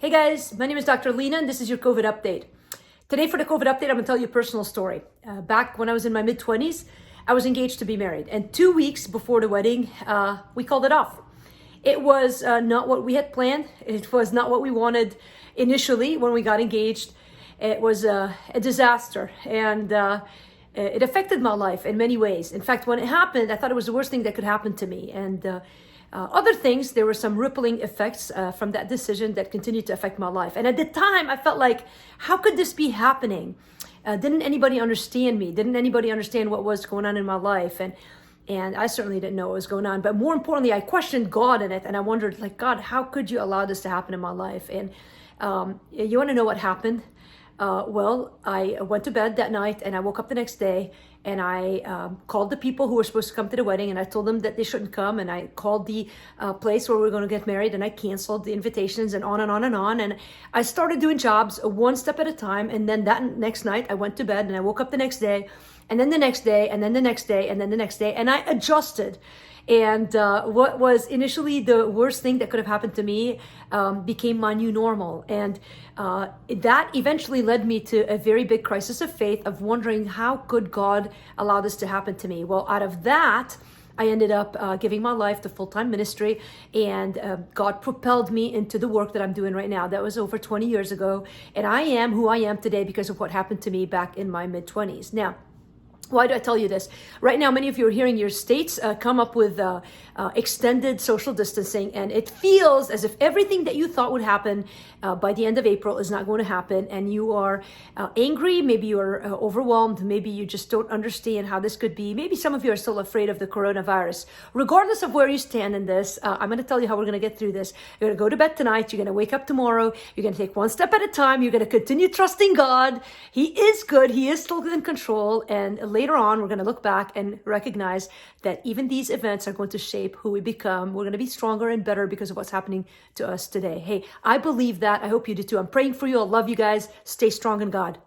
Hey guys, my name is Dr. Lina and this is your COVID update. Today for the COVID update, I'm gonna tell you a personal story. Back when I was in my mid-20s, I was engaged to be married. And 2 weeks before the wedding, we called it off. It was not what we had planned. It was not what we wanted initially when we got engaged. It was a disaster and it affected my life in many ways. In fact, when it happened, I thought it was the worst thing that could happen to me. And other things, there were some rippling effects from that decision that continued to affect my life. And at the time, I felt like, how could this be happening? Didn't anybody understand me? Didn't anybody understand what was going on in my life? And I certainly didn't know what was going on. But more importantly, I questioned God in it. And I wondered, like, God, how could you allow this to happen in my life? And you want to know what happened? Well, I went to bed that night and I woke up the next day and I called the people who were supposed to come to the wedding and I told them that they shouldn't come, and I called the place where we were going to get married and I canceled the invitations and on and on and on. And I started doing jobs one step at a time. And then that next night I went to bed and I woke up the next day and then the next day and then the next day and then the next day, and I adjusted. And what was initially the worst thing that could have happened to me became my new normal. And that eventually led me to a very big crisis of faith of wondering, how could God allow this to happen to me? Well, out of that, I ended up giving my life to full-time ministry, and God propelled me into the work that I'm doing right now. That was over 20 years ago. And I am who I am today because of what happened to me back in my mid-20s. Now, why do I tell you this? Right now, many of you are hearing your states come up with extended social distancing, and it feels as if everything that you thought would happen by the end of April is not going to happen, and you are angry, maybe you are overwhelmed, maybe you just don't understand how this could be. Maybe some of you are still afraid of the coronavirus. Regardless of where you stand in this, I'm going to tell you how we're going to get through this. You're going to go to bed tonight, you're going to wake up tomorrow, you're going to take one step at a time, you're going to continue trusting God. He is good, He is still in control, and later on, we're going to look back and recognize that even these events are going to shape who we become. We're going to be stronger and better because of what's happening to us today. Hey, I believe that. I hope you do too. I'm praying for you. I love you guys. Stay strong in God.